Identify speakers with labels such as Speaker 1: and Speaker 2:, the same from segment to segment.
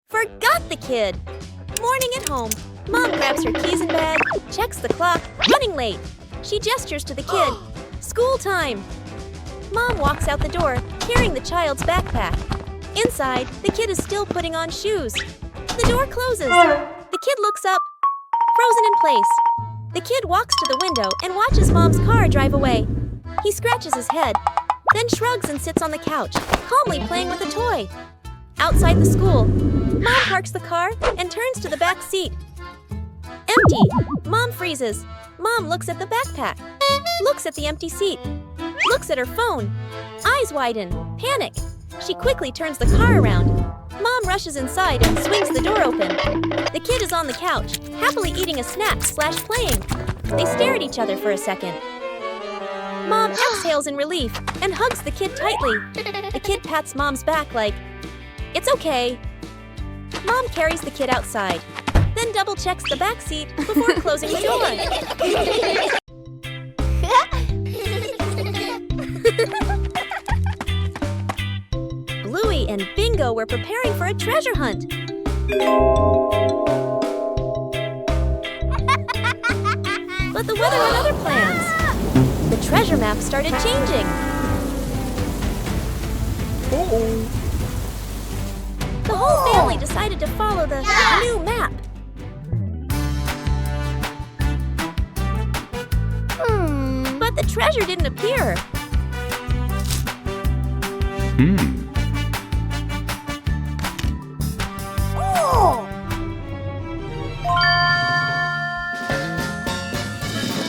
Speaker 1: Forgot the kid! Morning at home. Mom grabs her keys and bag, checks the clock, running late. She gestures to the kid. School time! Mom walks out the door, carrying the child's backpack. Inside, the kid is still putting on shoes. The door closes. The kid looks up, frozen in place. The kid walks to the window and watches Mom's car drive away. He scratches his head, then shrugs and sits on the couch, calmly playing with a toy. Outside the school, Mom parks the car and turns to the back seat. Empty. Mom freezes. Mom looks at the backpack, looks at the empty seat, looks at her phone. Eyes widen. Panic. She quickly turns the car around. Mom rushes inside and swings the door open. The kid is on the couch, happily eating a snack/playing. They stare at each other for a second. Mom exhales in relief and hugs the kid tightly. The kid pats Mom's back like, "It's okay." Mom carries the kid outside, then double-checks the back seat before closing the door. Bluey and Bingo were preparing for a treasure hunt. But the weather had other plans. The treasure map started changing. The whole family decided to follow the new map. But the treasure didn't appear.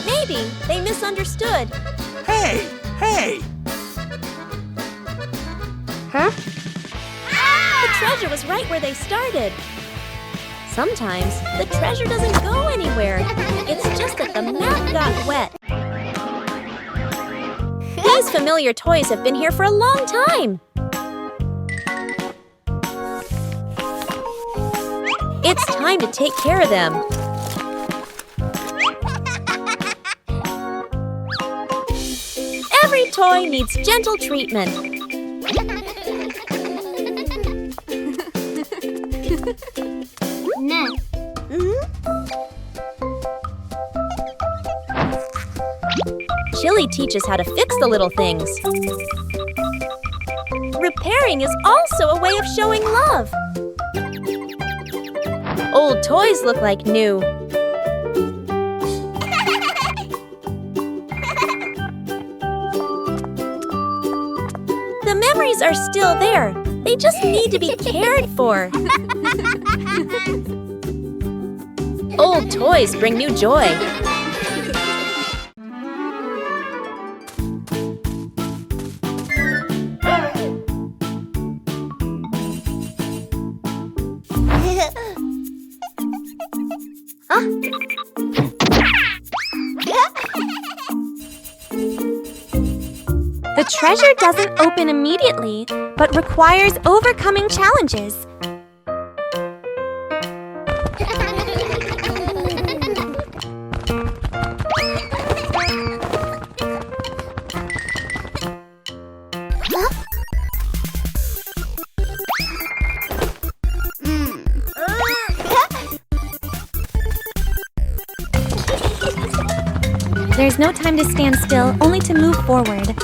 Speaker 1: Maybe they misunderstood.
Speaker 2: Hey! Hey!
Speaker 1: Huh? The treasure was right where they started. Sometimes the treasure doesn't go anywhere. It's just that the map got wet. These familiar toys have been here for a long time. It's time to take care of them. Every toy needs gentle treatment. Chili teaches how to fix the little things. Repairing is also a way of showing love. Old toys look like new. The memories are still there. They just need to be cared for. Old toys bring new joy.
Speaker 3: The treasure doesn't open immediately, but requires overcoming challenges. There's no time to stand still, only to move forward.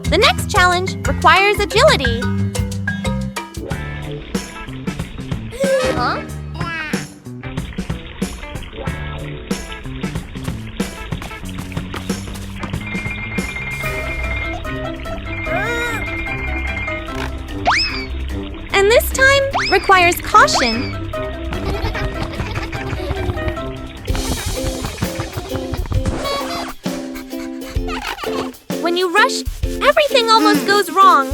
Speaker 3: The next challenge requires agility. Huh? And this time requires caution. When you rush, everything almost goes wrong.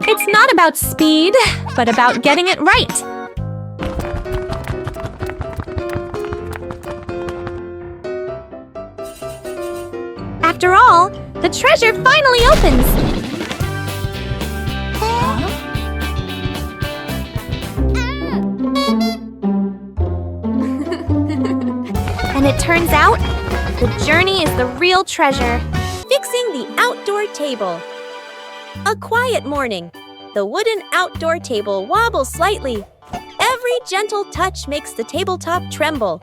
Speaker 3: It's not about speed, but about getting it right. After all, the treasure finally opens. turns out, the journey is the real treasure.
Speaker 1: Fixing the outdoor table. A quiet morning. The wooden outdoor table wobbles slightly. Every gentle touch makes the tabletop tremble.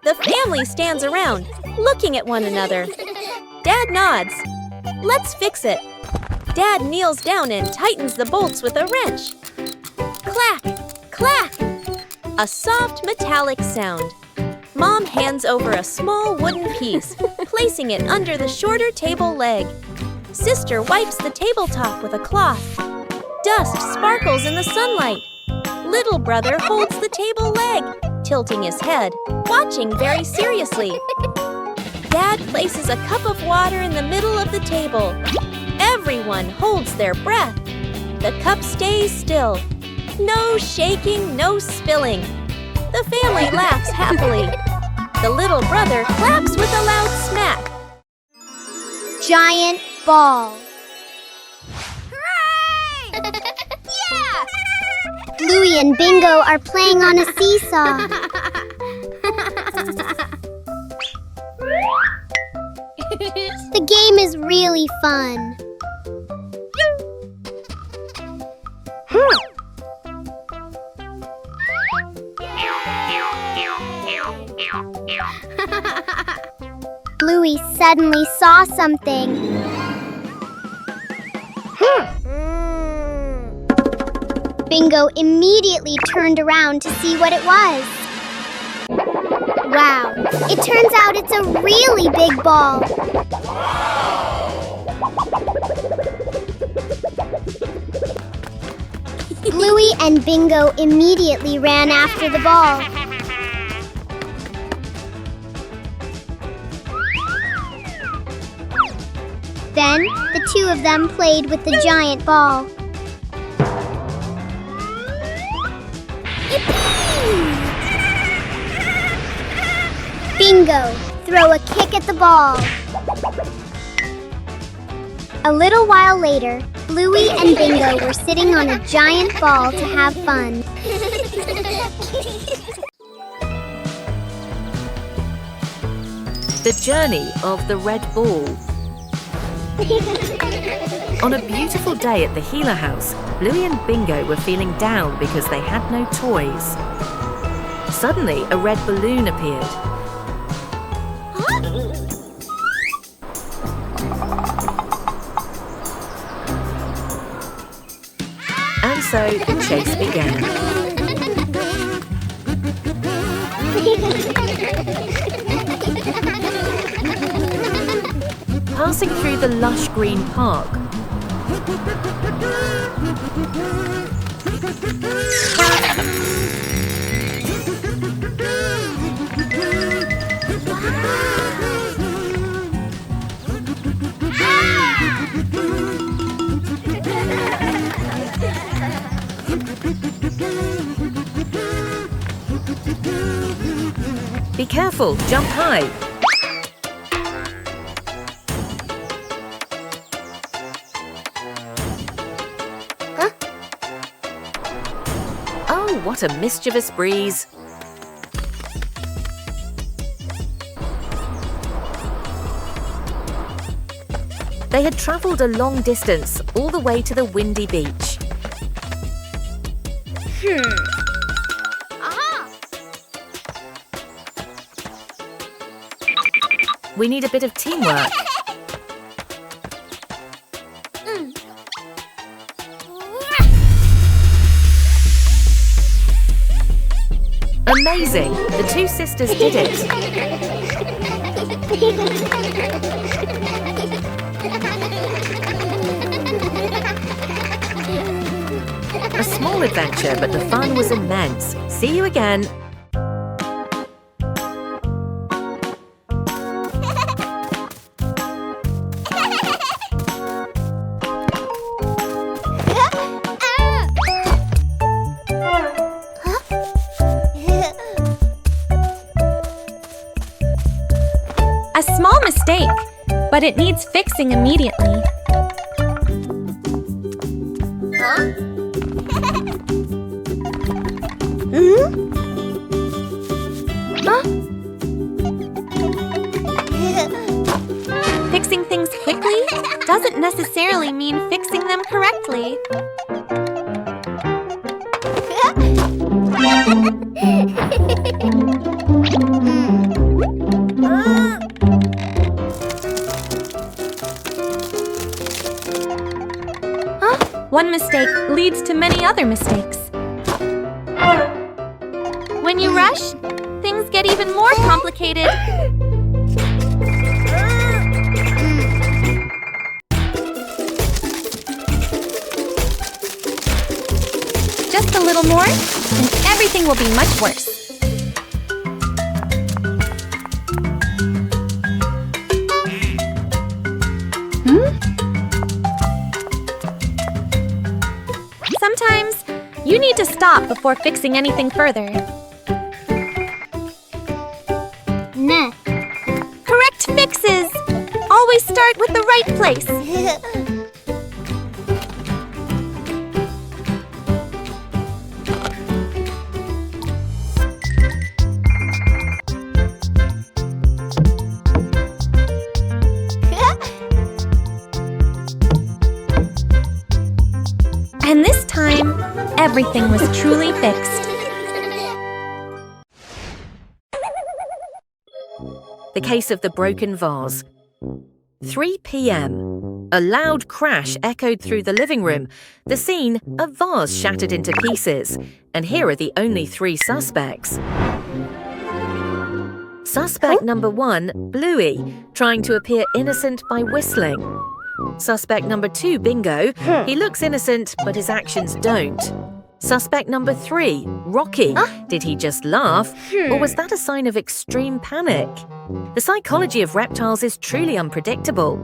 Speaker 1: The family stands around, looking at one another. Dad nods. Let's fix it. Dad kneels down and tightens the bolts with a wrench. Clack, clack. A soft metallic sound. Mom hands over a small wooden piece, placing it under the shorter table leg. Sister wipes the tabletop with a cloth. Dust sparkles in the sunlight. Little brother holds the table leg, tilting his head, watching very seriously. Dad places a cup of water in the middle of the table. Everyone holds their breath. The cup stays still. No shaking, no spilling. The family laughs happily. The little brother claps with a loud smack.
Speaker 4: Giant ball. Hooray! Yeah! Bluey and Bingo are playing on a seesaw. The game is really fun. Bluey suddenly saw something. Bingo immediately turned around to see what it was. Wow, it turns out it's a really big ball. Bluey and Bingo immediately ran after the ball. Then, the two of them played with the giant ball. Bingo, throw a kick at the ball. A little while later, Bluey and Bingo were sitting on a giant ball to have fun.
Speaker 5: The journey of the red ball. On a beautiful day at the Healer House, Bluey and Bingo were feeling down because they had no toys. Suddenly, a red balloon appeared. And so the chase began. Passing through the lush green park. Be careful, jump high. Oh, what a mischievous breeze. They had travelled a long distance, all the way to the windy beach. We need a bit of teamwork. Amazing! The two sisters did it. A small adventure, but the fun was immense. See you again.
Speaker 3: A small mistake, but it needs fixing immediately. doesn't necessarily mean fixing them correctly. One mistake leads to many other mistakes. When you rush, things get even more complicated. Just a little more, and everything will be much worse. Sometimes, you need to stop before fixing anything further.
Speaker 4: Nah.
Speaker 3: Correct fixes! Always start with the right place. And this time, everything was truly fixed.
Speaker 5: The case of the broken vase. 3 p.m. A loud crash echoed through the living room. The scene, a vase shattered into pieces. And here are the only 3 suspects. Suspect number 1, Bluey, trying to appear innocent by whistling. Suspect number 2, Bingo. He looks innocent, but his actions don't. Suspect number 3, Rocky. Did he just laugh, or was that a sign of extreme panic? The psychology of reptiles is truly unpredictable.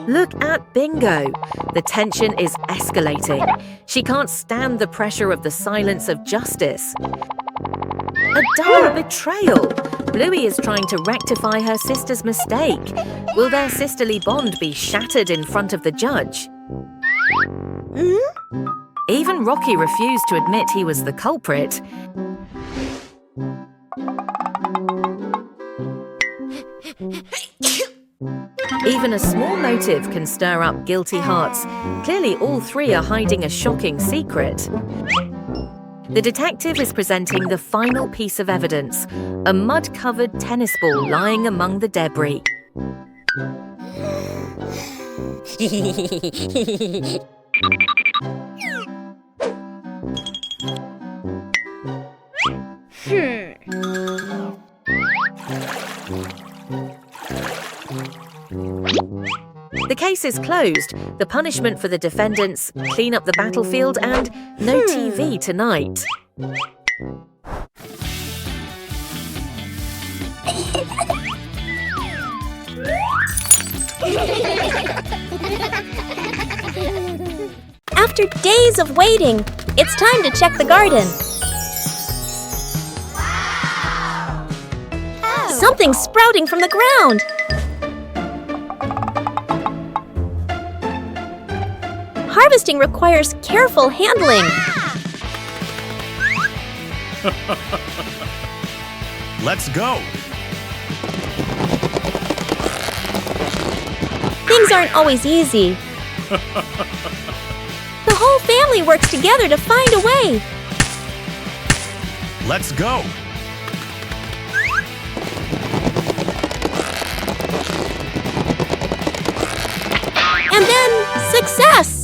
Speaker 5: Look at Bingo. The tension is escalating. She can't stand the pressure of the silence of justice. A double betrayal. Bluey is trying to rectify her sister's mistake. Will their sisterly bond be shattered in front of the judge? Even Rocky refused to admit he was the culprit. Even a small motive can stir up guilty hearts. Clearly, all 3 are hiding a shocking secret. The detective is presenting the final piece of evidence, a mud-covered tennis ball lying among the debris. The case is closed. The punishment for the defendants: clean up the battlefield and no TV tonight.
Speaker 1: After days of waiting, it's time to check the garden. Something's sprouting from the ground. Harvesting requires careful handling.
Speaker 2: Let's go.
Speaker 1: Things aren't always easy. The whole family works together to find a way.
Speaker 2: Let's go.
Speaker 1: And then, success!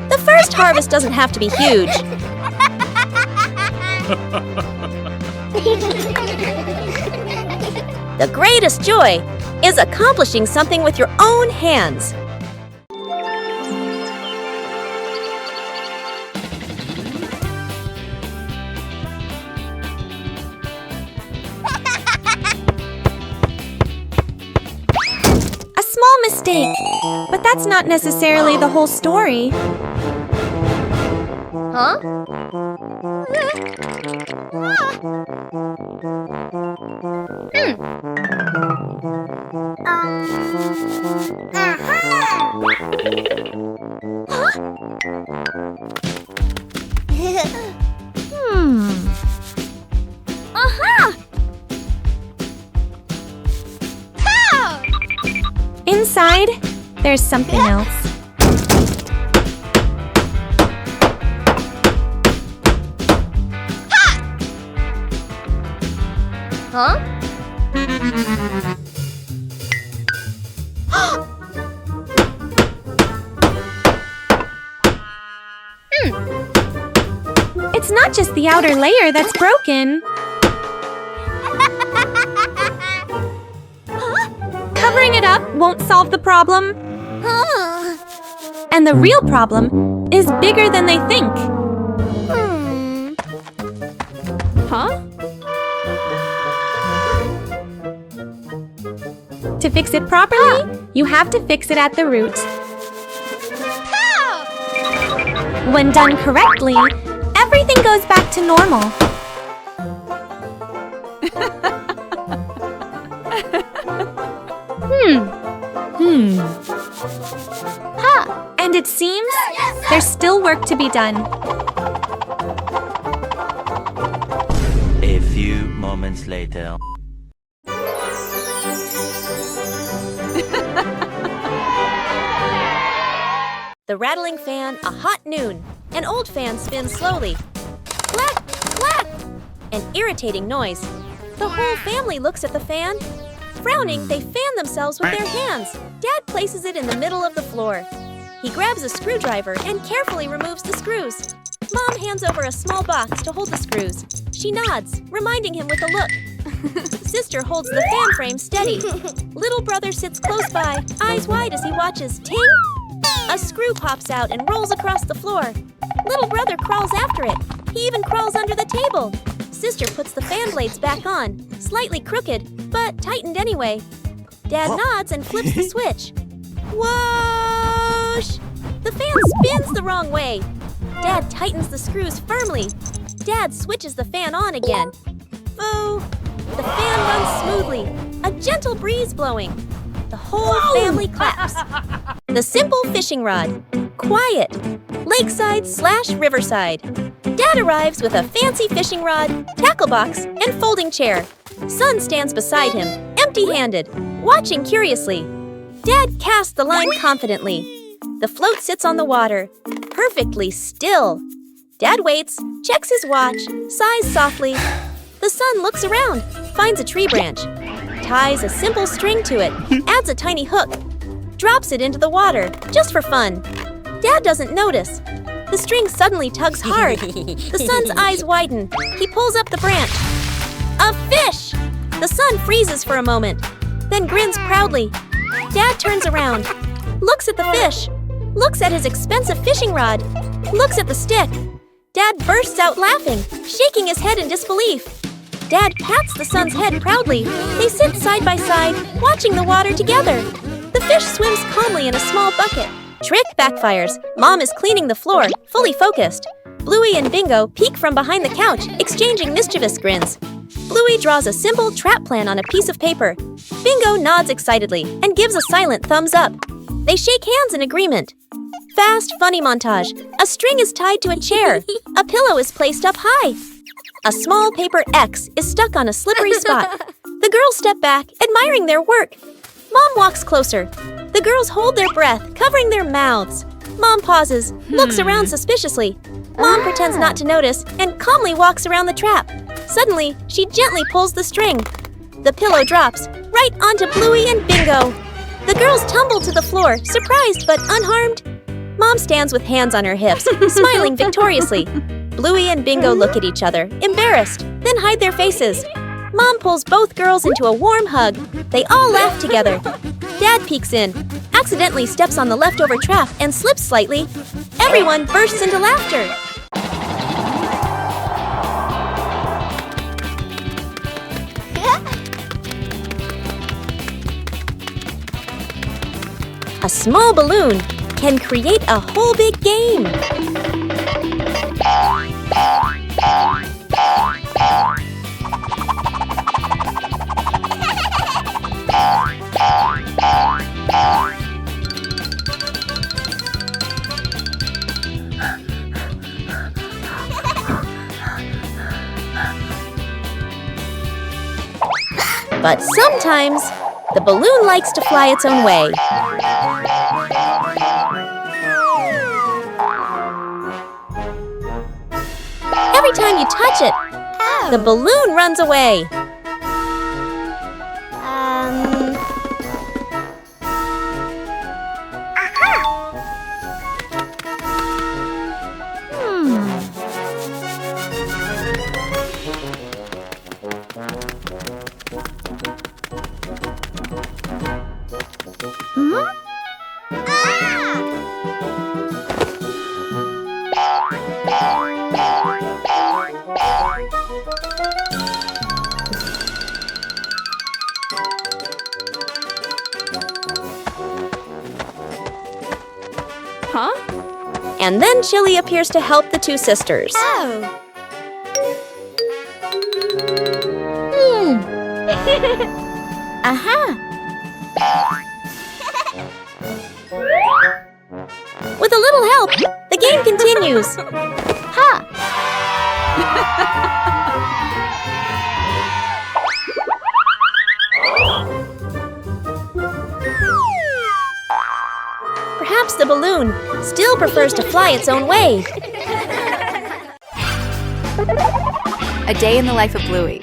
Speaker 1: The first harvest doesn't have to be huge. The greatest joy is accomplishing something with your own hands.
Speaker 3: A small mistake, but that's not necessarily the whole story.
Speaker 1: Huh?
Speaker 3: There's something else.
Speaker 1: Huh?
Speaker 3: It's not just the outer layer that's broken. Covering it up won't solve the problem. And the real problem is bigger than they think. Huh? To fix it properly, you have to fix it at the root. When done correctly, everything goes back to normal. And it seems there's still work to be done.
Speaker 6: A few moments later.
Speaker 1: The rattling fan, a hot noon. An old fan spins slowly. Clack, clack! An irritating noise. The whole family looks at the fan. Frowning, they fan themselves with their hands. Dad places it in the middle of the floor. He grabs a screwdriver and carefully removes the screws. Mom hands over a small box to hold the screws. She nods, reminding him with a look. Sister holds the fan frame steady. Little brother sits close by, eyes wide as he watches. Ting! A screw pops out and rolls across the floor. Little brother crawls after it. He even crawls under the table. Sister puts the fan blades back on, slightly crooked, but tightened anyway. Dad nods and flips the switch. Whoosh! The fan spins the wrong way. Dad tightens the screws firmly. Dad switches the fan on again. Boo! The fan runs smoothly, a gentle breeze blowing. The whole family claps. The simple fishing rod. Quiet. Lakeside/riverside. Dad arrives with a fancy fishing rod, tackle box, and folding chair. Son stands beside him, empty-handed, watching curiously. Dad casts the line confidently. The float sits on the water, perfectly still. Dad waits, checks his watch, sighs softly. The son looks around, finds a tree branch, ties a simple string to it, adds a tiny hook, drops it into the water, just for fun. Dad doesn't notice. The string suddenly tugs hard. The son's eyes widen. He pulls up the branch. A fish! The son freezes for a moment, then grins proudly. Dad turns around, looks at the fish, looks at his expensive fishing rod, looks at the stick. Dad bursts out laughing, shaking his head in disbelief. Dad pats the son's head proudly. They sit side by side, watching the water together. The fish swims calmly in a small bucket. Trick backfires. Mom is cleaning the floor, fully focused. Bluey and Bingo peek from behind the couch, exchanging mischievous grins. Bluey draws a simple trap plan on a piece of paper. Bingo nods excitedly and gives a silent thumbs up. They shake hands in agreement. Fast, funny montage. A string is tied to a chair. A pillow is placed up high. A small paper X is stuck on a slippery spot. The girls step back, admiring their work. Mom walks closer. The girls hold their breath, covering their mouths. Mom pauses, looks around suspiciously. Mom pretends not to notice and calmly walks around the trap. Suddenly, she gently pulls the string. The pillow drops, right onto Bluey and Bingo. The girls tumble to the floor, surprised but unharmed. Mom stands with hands on her hips, smiling victoriously. Bluey and Bingo look at each other, embarrassed, then hide their faces. Mom pulls both girls into a warm hug. They all laugh together. Dad peeks in, accidentally steps on the leftover trap and slips slightly. Everyone bursts into laughter. A small balloon can create a whole big game. But sometimes, the balloon likes to fly its own way. touch it. The balloon runs away. And then Chili appears to help the two sisters. With a little help, the game continues. Perhaps the balloon still prefers to fly its own way.
Speaker 7: A day in the life of Bluey.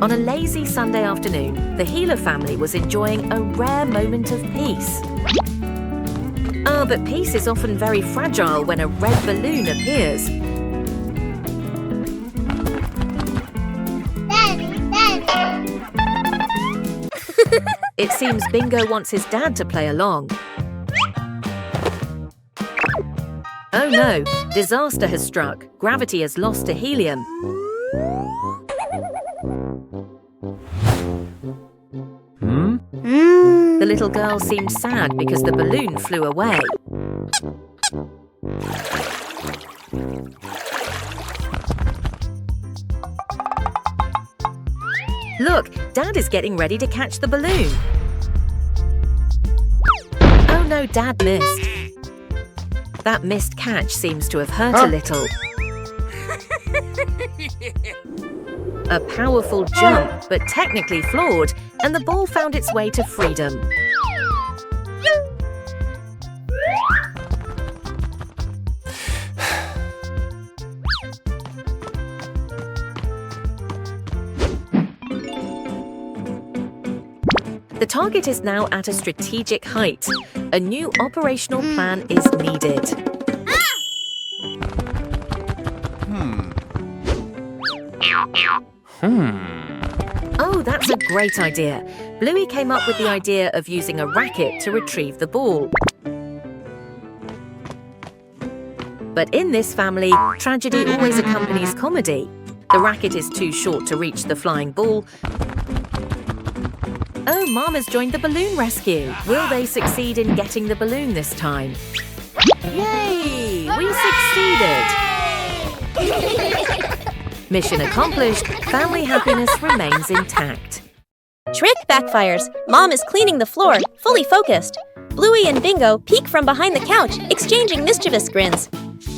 Speaker 5: On a lazy Sunday afternoon, the Healer family was enjoying a rare moment of peace. But peace is often very fragile when a red balloon appears. It seems Bingo wants his dad to play along. Oh no, disaster has struck. Gravity has lost to helium. The little girl seemed sad because the balloon flew away. Look, Dad is getting ready to catch the balloon. Oh no, Dad missed. That missed catch seems to have hurt a little. A powerful jump, but technically flawed, and the ball found its way to freedom. The target is now at a strategic height. A new operational plan is needed. Oh, that's a great idea. Bluey came up with the idea of using a racket to retrieve the ball. But in this family, tragedy always accompanies comedy. The racket is too short to reach the flying ball. Oh, Mom has joined the balloon rescue. Will they succeed in getting the balloon this time? Yay! We succeeded! Mission accomplished. Family happiness remains intact.
Speaker 1: Trick backfires. Mom is cleaning the floor, fully focused. Bluey and Bingo peek from behind the couch, exchanging mischievous grins.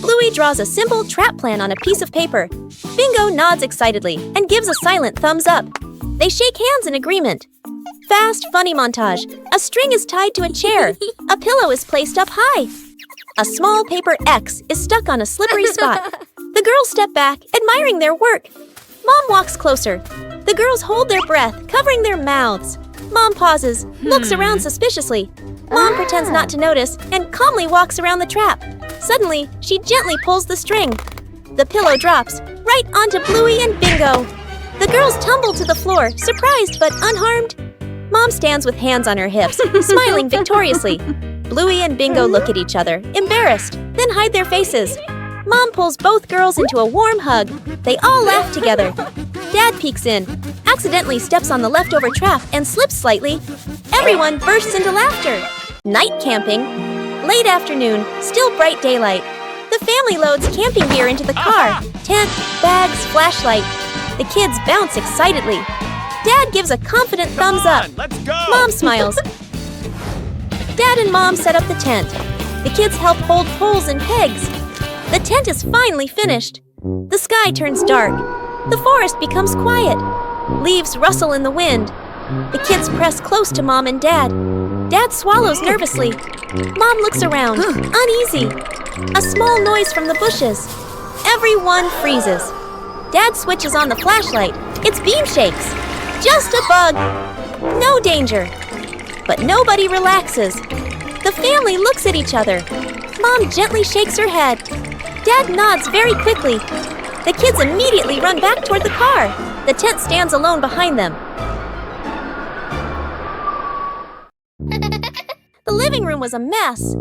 Speaker 1: Bluey draws a simple trap plan on a piece of paper. Bingo nods excitedly and gives a silent thumbs up. They shake hands in agreement. Fast, funny montage. A string is tied to a chair. A pillow is placed up high. A small paper X is stuck on a slippery spot. The girls step back, admiring their work. Mom walks closer. The girls hold their breath, covering their mouths. Mom pauses, looks around suspiciously. Mom pretends not to notice and calmly walks around the trap. Suddenly, she gently pulls the string. The pillow drops right onto Bluey and Bingo. The girls tumble to the floor, surprised but unharmed. Mom stands with hands on her hips, smiling victoriously. Bluey and Bingo look at each other, embarrassed, then hide their faces. Mom pulls both girls into a warm hug. They all laugh together. Dad peeks in, accidentally steps on the leftover trap and slips slightly. Everyone bursts into laughter. Night camping. Late afternoon, still bright daylight. The family loads camping gear into the car. Tent, bags, flashlight. The kids bounce excitedly. Dad gives a confident thumbs up.
Speaker 2: Let's go!
Speaker 1: Mom smiles. Dad and Mom set up the tent. The kids help hold poles and pegs. The tent is finally finished. The sky turns dark. The forest becomes quiet. Leaves rustle in the wind. The kids press close to Mom and Dad. Dad swallows nervously. Mom looks around, uneasy. A small noise from the bushes. Everyone freezes. Dad switches on the flashlight. Its beam shakes. Just a bug. No danger. But nobody relaxes. The family looks at each other. Mom gently shakes her head. Dad nods very quickly. The kids immediately run back toward the car. The tent stands alone behind them. The living room was a mess.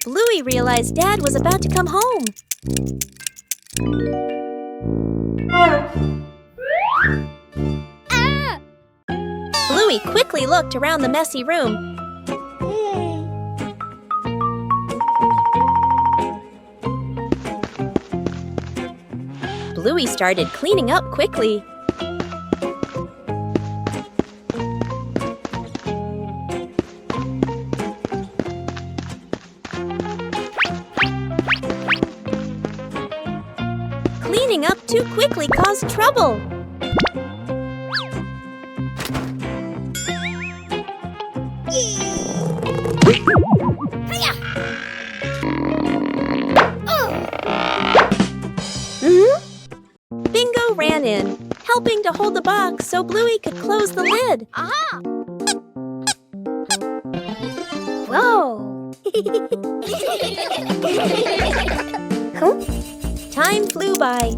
Speaker 1: Bluey realized Dad was about to come home. Bluey quickly looked around the messy room. Bluey started cleaning up quickly. Cleaning up too quickly caused trouble. Bingo ran in, helping to hold the box so Bluey could close the lid.
Speaker 4: Aha! Whoa!
Speaker 1: Time flew by.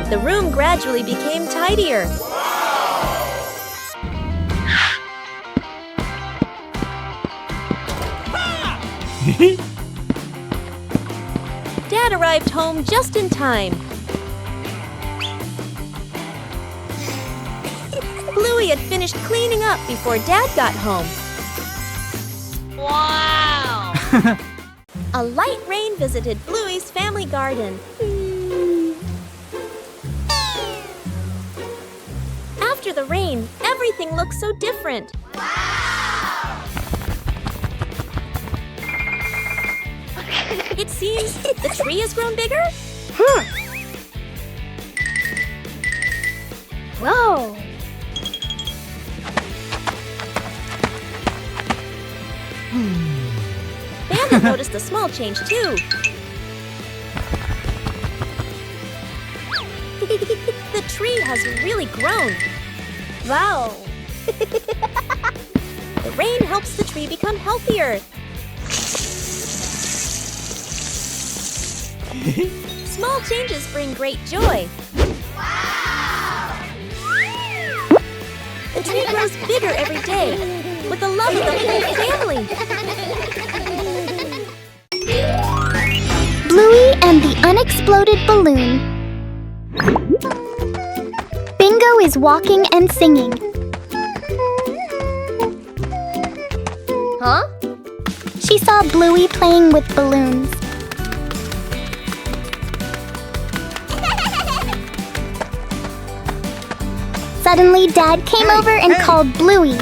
Speaker 1: The room gradually became tidier. Dad arrived home just in time. Bluey had finished cleaning up before Dad got home. Wow! A light rain visited Bluey's family garden. After the rain, everything looks so different. It seems the tree has grown bigger?
Speaker 4: Whoa!
Speaker 1: Bandit noticed a small change too. The tree has really grown.
Speaker 4: Wow!
Speaker 1: The rain helps the tree become healthier. Small changes bring great joy. The tree grows bigger every day, with the love of the whole family.
Speaker 4: Bluey and the unexploded balloon. Bingo is walking and singing.
Speaker 1: Huh?
Speaker 4: She saw Bluey playing with balloons. Suddenly, Dad came over and called Bluey.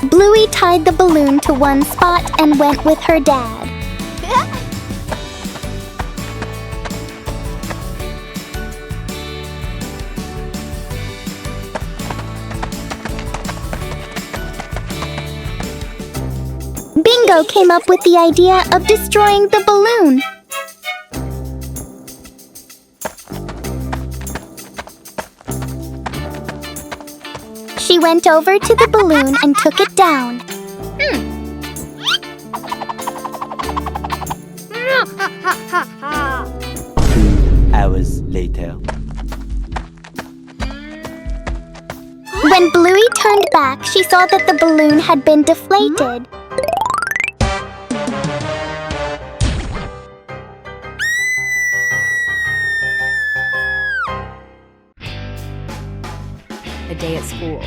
Speaker 4: Bluey tied the balloon to one spot and went with her dad. Bingo came up with the idea of destroying the balloon. She went over to the balloon and took it down.
Speaker 6: 2 hours later.
Speaker 4: When Bluey turned back, she saw that the balloon had been deflated.
Speaker 7: A day at school.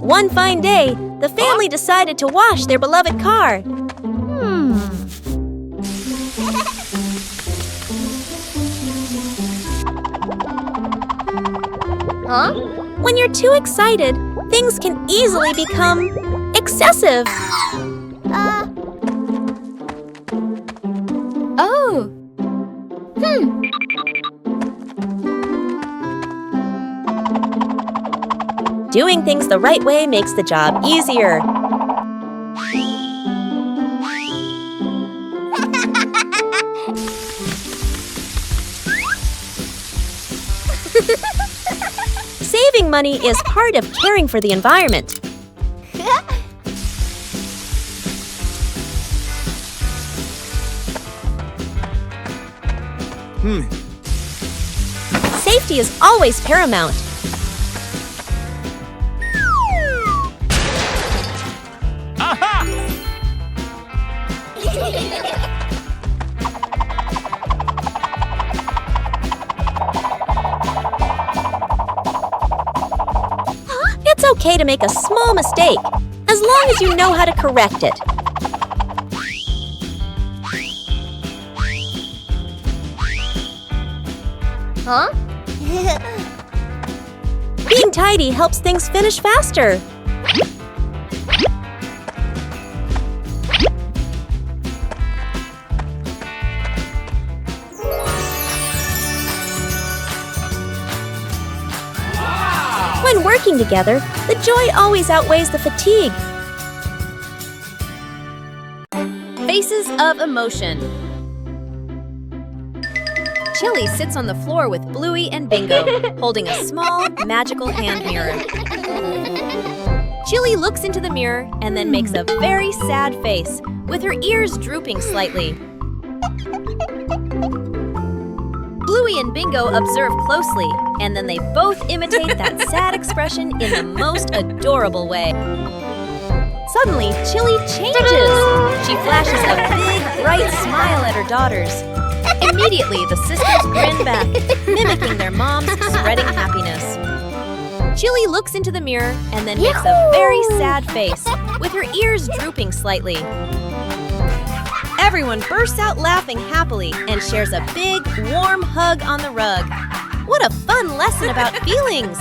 Speaker 1: One fine day, the family decided to wash their beloved car. Huh? When you're too excited, things can easily become excessive.
Speaker 7: Oh!
Speaker 1: Doing things the right way makes the job easier. Saving money is part of caring for the environment. Safety is always paramount. It's okay to make a small mistake, as long as you know how to correct it. Huh? Being tidy helps things finish faster. When working together, the joy always outweighs the fatigue.
Speaker 7: Faces of emotion. Chili sits on the floor with Bluey and Bingo, holding a small, magical hand mirror.
Speaker 1: Chili looks into the mirror and then makes a very sad face, with her ears drooping slightly. Bluey and Bingo observe closely, and then they both imitate that sad expression in the most adorable way. Suddenly, Chili changes. She flashes a big, bright smile at her daughters. Immediately, the sisters grin back, mimicking their mom's spreading happiness. Chili looks into the mirror and then makes a very sad face, with her ears drooping slightly. Everyone bursts out laughing happily and shares a big, warm hug on the rug. What a fun lesson about feelings!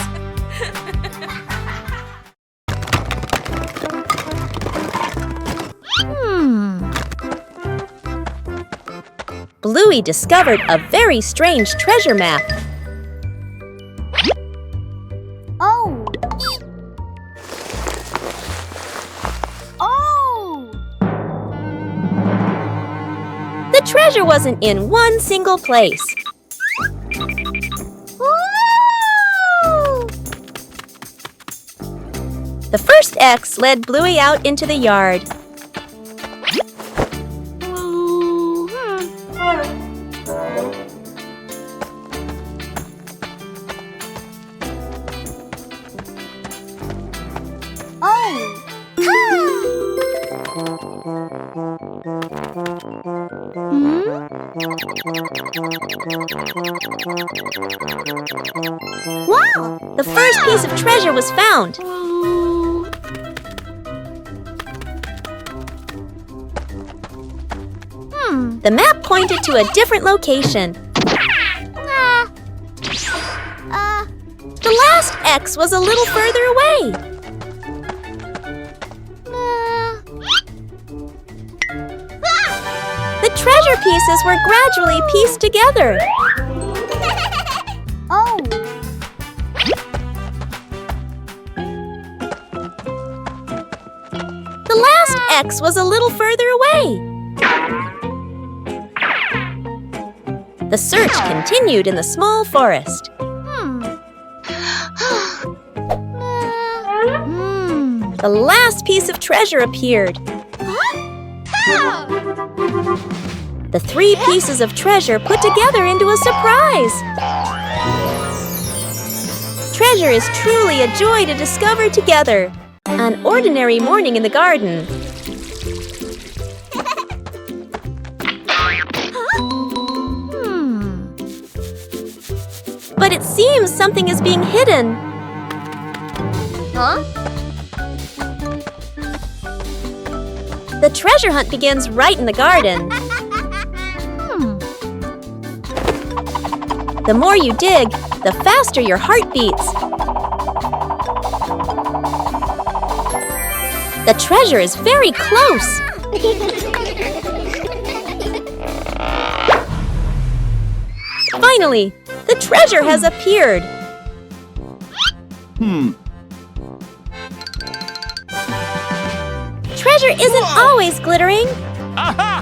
Speaker 1: Bluey discovered a very strange treasure map.
Speaker 4: Oh! Oh!
Speaker 1: The treasure wasn't in one single place.
Speaker 4: Woo!
Speaker 1: The first X led Bluey out into the yard.
Speaker 4: Wow!
Speaker 1: The first piece of treasure was found. The map pointed to a different location. The last X was a little further away. The treasure pieces were gradually pieced together.
Speaker 4: Oh!
Speaker 1: The last X was a little further away. The search continued in the small forest. The last piece of treasure appeared. The three pieces of treasure put together into a surprise. Treasure is truly a joy to discover together. An ordinary morning in the garden. But it seems something is being hidden.
Speaker 4: Huh?
Speaker 1: The treasure hunt begins right in the garden. The more you dig, the faster your heart beats. The treasure is very close. Finally, the treasure has appeared. Treasure isn't always glittering.
Speaker 2: Aha!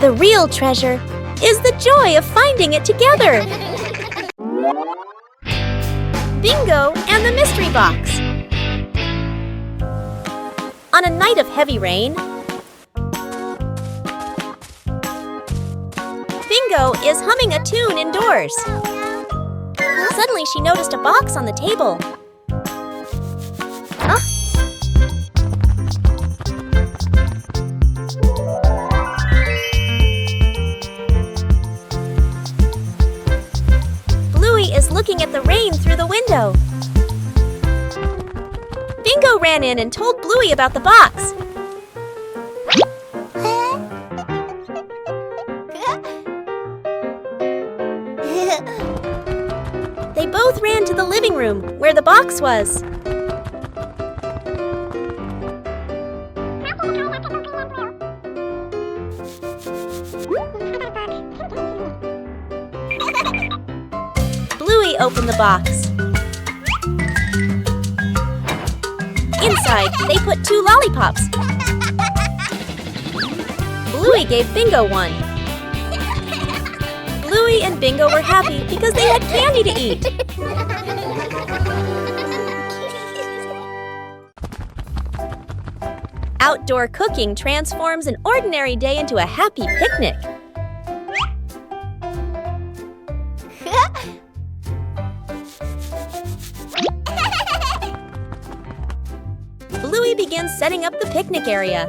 Speaker 1: The real treasure is the joy of finding it together. Bingo and the mystery box. On a night of heavy rain, Bingo is humming a tune indoors. Suddenly, she noticed a box on the table. Bluey is looking at the rain through the window. Bingo ran in and told Bluey about the box. They both ran to the living room where the box was. Bluey opened the box. Inside, they put 2 lollipops. Bluey gave Bingo one. Bluey and Bingo were happy because they had candy to eat. Outdoor cooking transforms an ordinary day into a happy picnic. Bluey begins setting up the picnic area.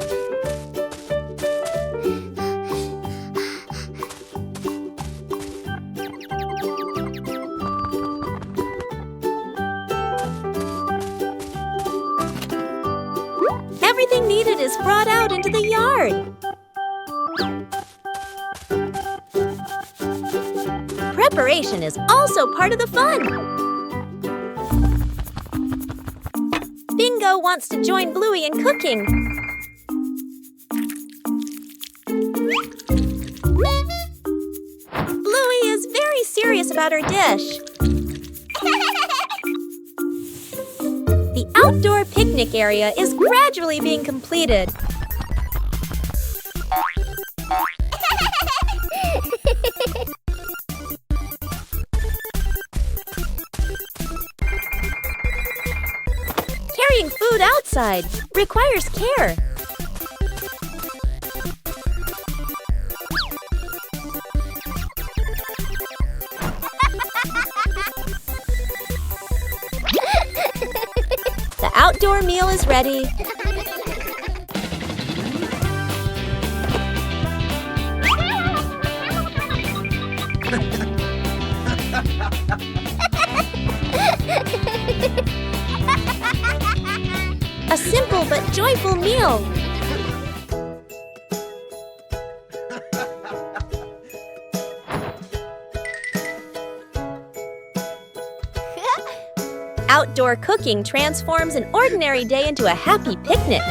Speaker 1: Everything needed is brought out into the yard. Preparation is also part of the fun. Bingo wants to join Bluey in cooking. Bluey is very serious about her dish. The outdoor picnic area is gradually being completed. Carrying food outside requires care. The outdoor meal is ready. A simple but joyful meal. Outdoor cooking transforms an ordinary day into a happy picnic.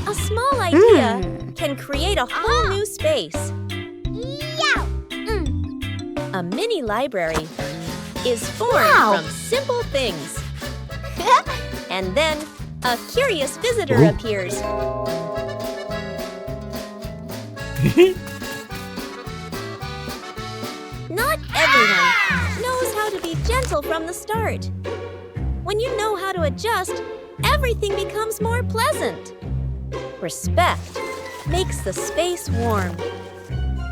Speaker 1: A small idea can create a whole new space. A mini library is formed from simple things. And then a curious visitor appears. Not everyone knows how to be gentle from the start. When you know how to adjust, everything becomes more pleasant. Respect makes the space warm.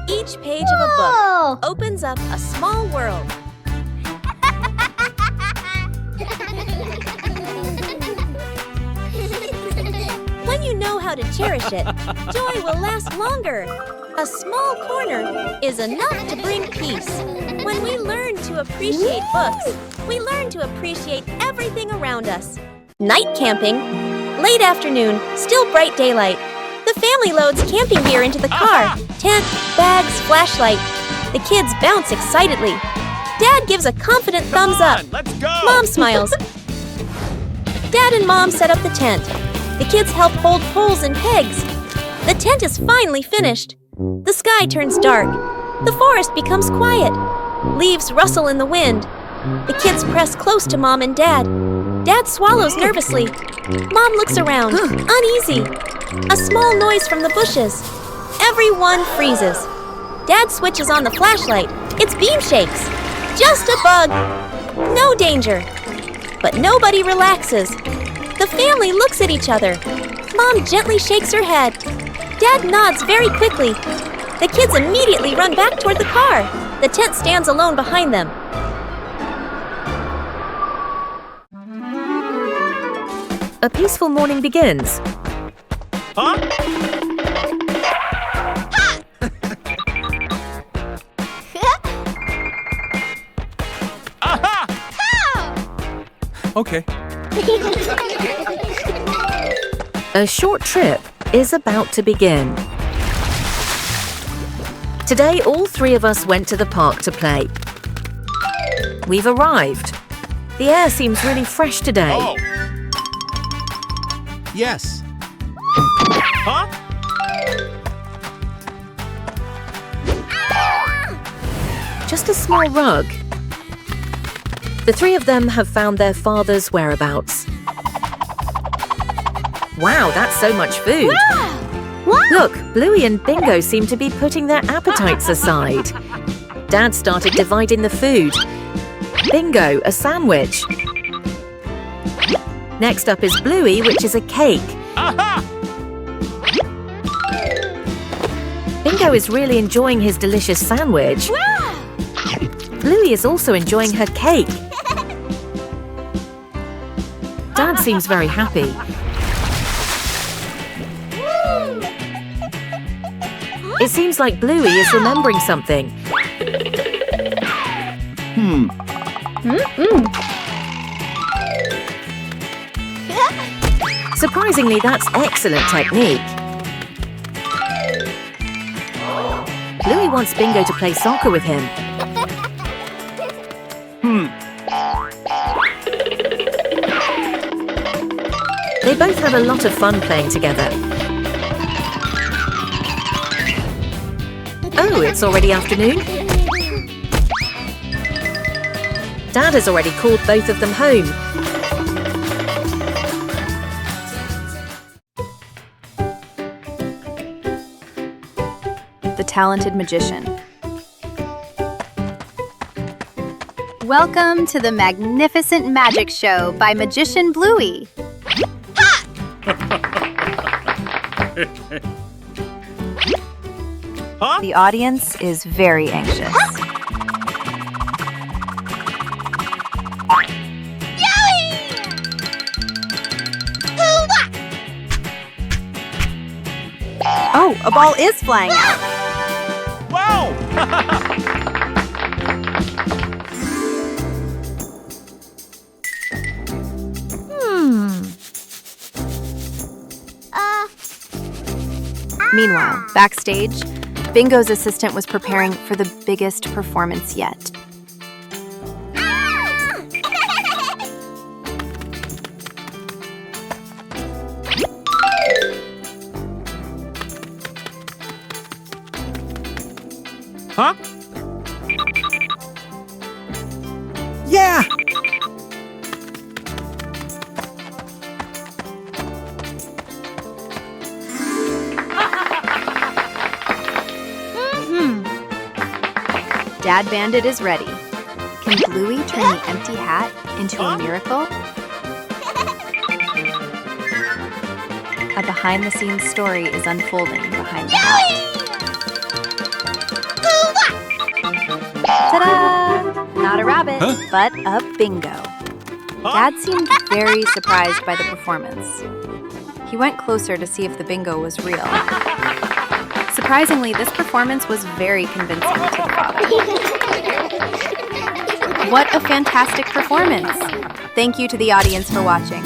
Speaker 1: Each page of a book opens up a small world. When you know how to cherish it, joy will last longer. A small corner is enough to bring peace. When we learn to appreciate books, we learn to appreciate everything around us. Night camping. Late afternoon, still bright daylight. The family loads camping gear into the car. Tent, bags, flashlight. The kids bounce excitedly. Dad gives a confident thumbs up.
Speaker 2: Let's go!
Speaker 1: Mom smiles. Dad and Mom set up the tent. The kids help hold poles and pegs. The tent is finally finished. The sky turns dark. The forest becomes quiet. Leaves rustle in the wind. The kids press close to Mom and Dad. Dad swallows nervously. Mom looks around, uneasy. A small noise from the bushes. Everyone freezes. Dad switches on the flashlight. Its beam shakes. Just a bug. No danger. But nobody relaxes. The family looks at each other. Mom gently shakes her head. Dad nods very quickly. The kids immediately run back toward the car. The tent stands alone behind them.
Speaker 5: A peaceful morning begins.
Speaker 2: Huh? Aha!
Speaker 8: Okay.
Speaker 5: A short trip is about to begin. Today, all three of us went to the park to play. We've arrived. The air seems really fresh today.
Speaker 2: Oh.
Speaker 8: Yes.
Speaker 2: Huh?
Speaker 5: Just a small rug. The three of them have found their father's whereabouts. Wow, that's so much food. Look, Bluey and Bingo seem to be putting their appetites aside. Dad started dividing the food. Bingo, a sandwich. Next up is Bluey, which is a cake. Bingo is really enjoying his delicious sandwich. Bluey is also enjoying her cake. Dad seems very happy. It seems like Bluey is remembering something. Surprisingly, that's excellent technique. Bluey wants Bingo to play soccer with him. They both have a lot of fun playing together. Oh, it's already afternoon? Dad has already called both of them home.
Speaker 7: The Talented Magician. Welcome to the magnificent magic show by Magician Bluey.
Speaker 2: Huh?
Speaker 7: The audience is very anxious. Oh, a ball is flying out.
Speaker 2: Wow!
Speaker 7: Meanwhile, backstage, Bingo's assistant was preparing for the biggest performance yet.
Speaker 2: Huh?
Speaker 6: Yeah!
Speaker 7: Dad Bandit is ready. Can Bluey turn the empty hat into a miracle? A behind-the-scenes story is unfolding behind the hat. Ta-da! Not a rabbit, but a bingo. Dad seemed very surprised by the performance. He went closer to see if the bingo was real. Surprisingly, this performance was very convincing to the father. What a fantastic performance! Thank you to the audience for watching.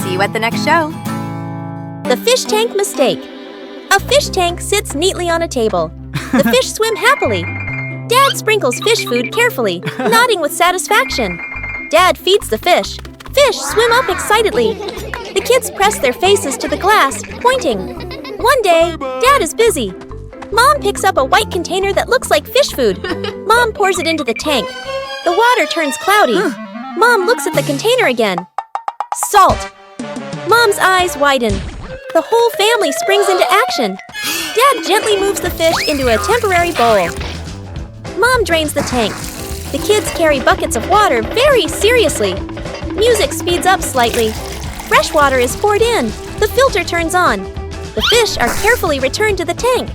Speaker 7: See you at the next show.
Speaker 1: The fish tank mistake. A fish tank sits neatly on a table. The fish swim happily. Dad sprinkles fish food carefully, nodding with satisfaction. Dad feeds the fish. Fish swim up excitedly. The kids press their faces to the glass, pointing. One day, Dad is busy. Mom picks up a white container that looks like fish food. Mom pours it into the tank. The water turns cloudy. Mom looks at the container again. Salt. Mom's eyes widen. The whole family springs into action. Dad gently moves the fish into a temporary bowl. Mom drains the tank. The kids carry buckets of water very seriously. Music speeds up slightly. Fresh water is poured in. The filter turns on. The fish are carefully returned to the tank.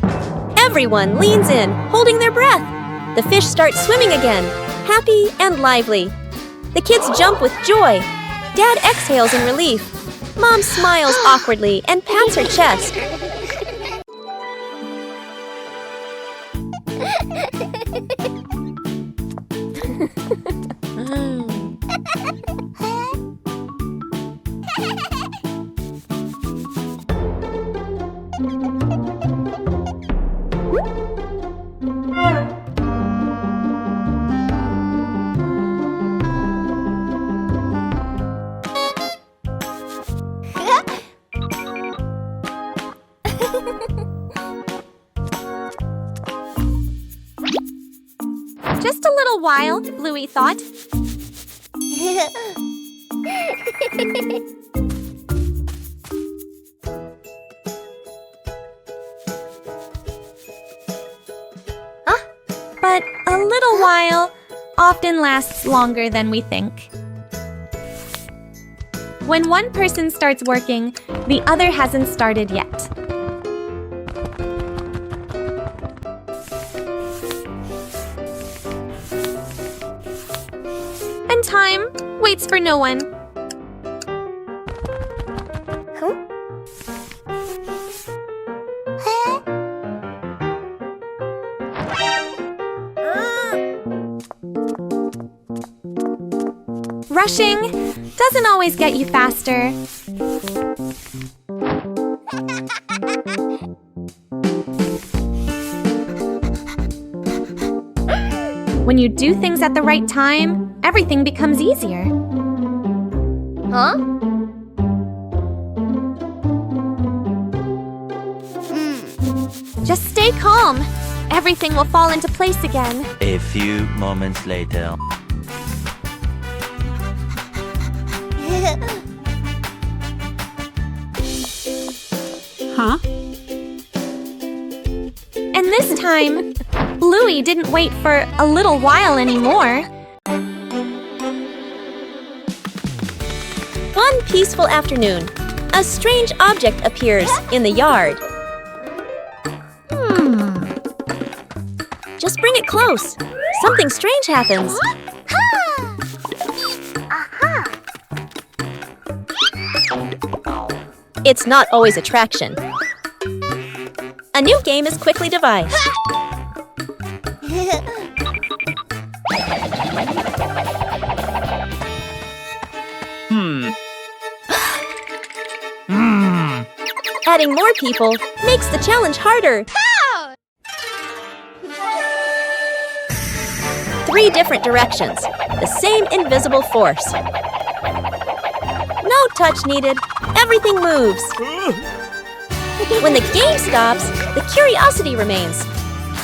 Speaker 1: Everyone leans in, holding their breath. The fish starts swimming again, happy and lively. The kids jump with joy. Dad exhales in relief. Mom smiles awkwardly and pats her chest.
Speaker 3: Just a little while, Bluey thought. But a little while often lasts longer than we think. When one person starts working, the other hasn't started yet. And time waits for no one. Rushing doesn't always get you faster. When you do things at the right time, everything becomes easier.
Speaker 1: Huh?
Speaker 3: Just stay calm. Everything will fall into place again.
Speaker 8: A few moments later.
Speaker 6: Huh?
Speaker 3: And this time, Bluey didn't wait for a little while anymore.
Speaker 1: One peaceful afternoon, a strange object appears in the yard. Just bring it close. Something strange happens. It's not always attraction. A new game is quickly devised. Adding more people makes the challenge harder. 3 different directions, the same invisible force. No touch needed, everything moves. When the game stops, the curiosity remains.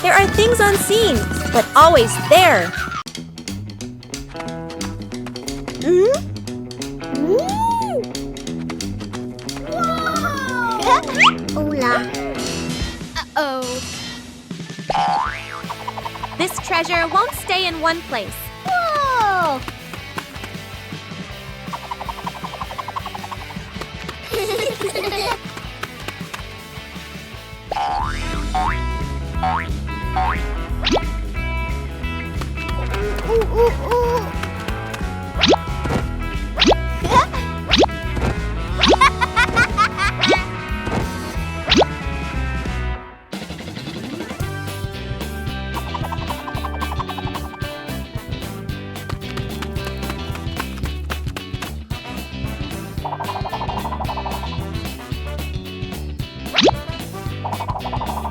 Speaker 1: There are things unseen, but always there.
Speaker 4: Hola. Uh-oh.
Speaker 3: This treasure won't stay in one place.
Speaker 4: Whoa!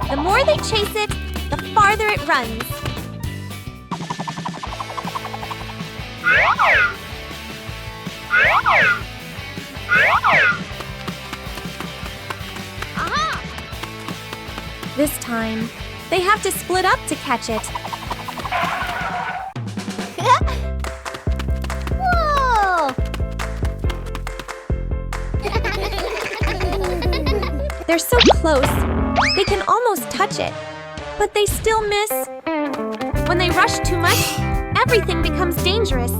Speaker 3: The more they chase it, the farther it runs. This time, they have to split up to catch it.
Speaker 4: Whoa!
Speaker 3: They're so close, they can almost touch it, but they still miss. When they rush too much, everything becomes dangerous.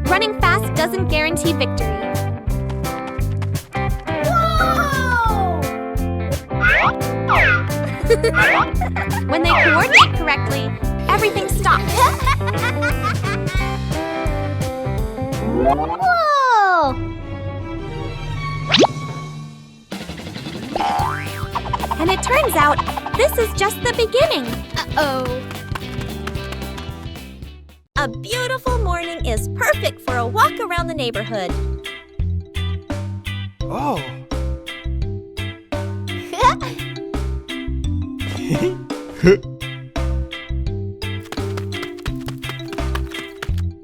Speaker 3: Running fast doesn't guarantee victory. When they coordinate correctly, everything stops.
Speaker 4: Whoa!
Speaker 3: And it turns out, this is just the beginning.
Speaker 4: Uh-oh.
Speaker 1: A beautiful morning is perfect for a walk around the neighborhood.
Speaker 6: Oh.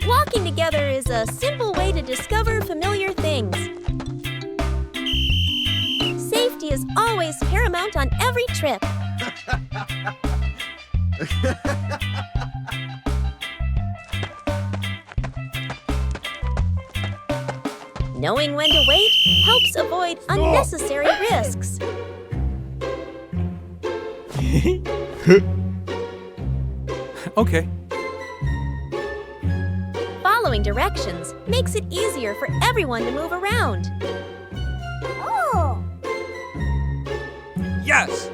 Speaker 1: Walking together is a simple way to discover familiar things. Safety is always paramount on every trip. Knowing when to wait helps avoid unnecessary risks.
Speaker 2: Okay.
Speaker 1: Following directions makes it easier for everyone to move around.
Speaker 2: Yes!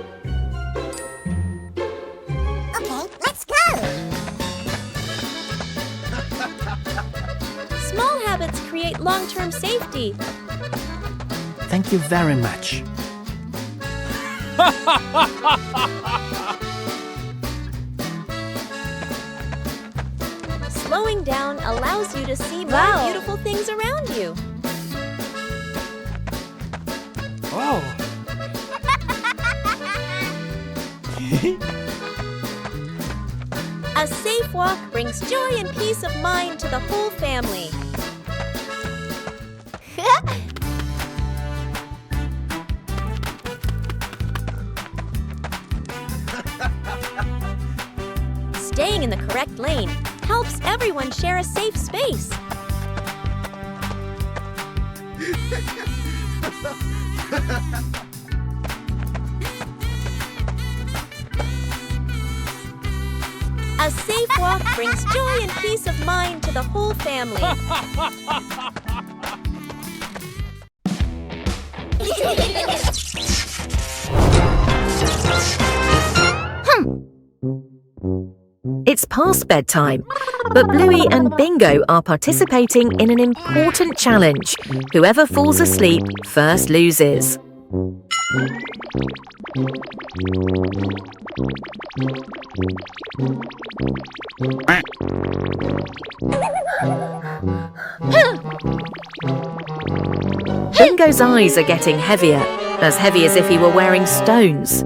Speaker 1: Small habits create long-term safety.
Speaker 9: Thank you very much.
Speaker 1: Slowing down allows you to see more beautiful things around you.
Speaker 2: Oh!
Speaker 1: A safe walk brings joy and peace of mind to the whole family. Staying in the correct lane helps everyone share a safe space. A safe walk brings joy and peace of mind to the whole family.
Speaker 5: It's past bedtime, but Bluey and Bingo are participating in an important challenge. Whoever falls asleep first loses. Bingo's eyes are getting heavier, as heavy as if he were wearing stones.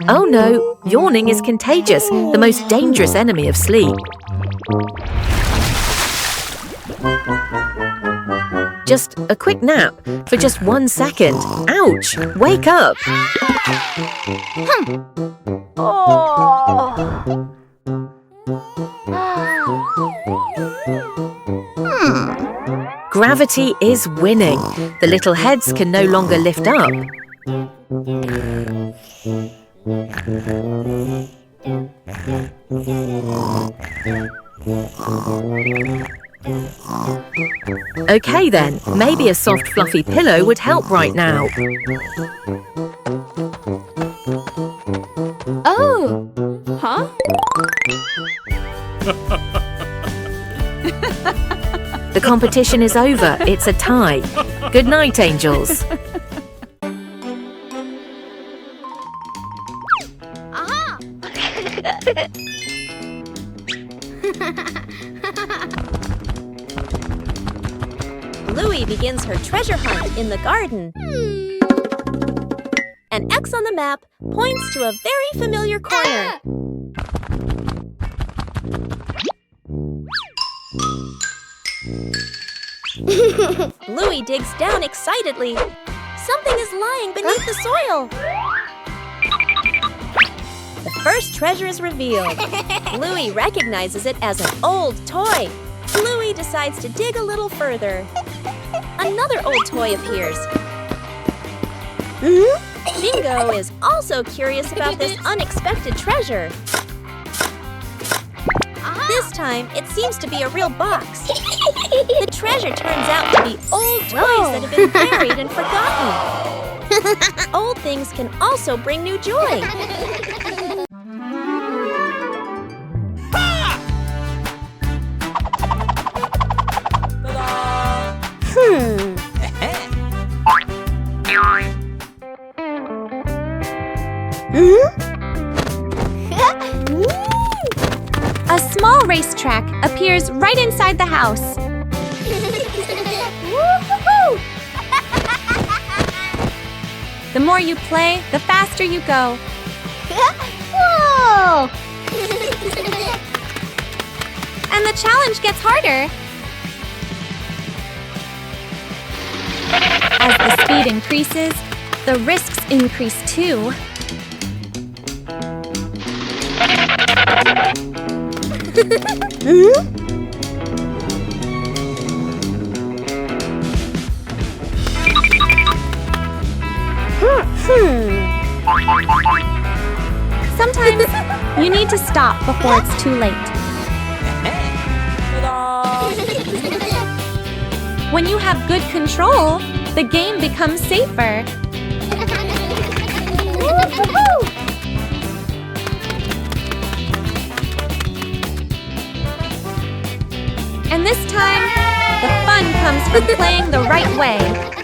Speaker 5: Oh no, yawning is contagious, the most dangerous enemy of sleep. Just a quick nap for just 1 second. Ouch! Wake up! Gravity is winning. The little heads can no longer lift up. Okay then, maybe a soft fluffy pillow would help right now.
Speaker 3: Oh! Huh?
Speaker 5: The competition is over. It's a tie. Good night, angels.
Speaker 1: Bluey begins her treasure hunt in the garden. An X on the map points to a very familiar corner. Bluey digs down excitedly. Something is lying beneath the soil. The first treasure is revealed. Bluey recognizes it as an old toy. Bluey decides to dig a little further. Another old toy appears. Bingo is also curious about this unexpected treasure. This time, it seems to be a real box. The treasure turns out to be old toys that have been buried and forgotten. Old things can also bring new joy.
Speaker 3: A small racetrack appears right inside the house. The more you play, the faster you go.
Speaker 4: Whoa!
Speaker 3: And the challenge gets harder. As the speed increases, the risks increase too. Sometimes you need to stop before it's too late. When you have good control, the game becomes safer. And this time, the fun comes from playing the right way.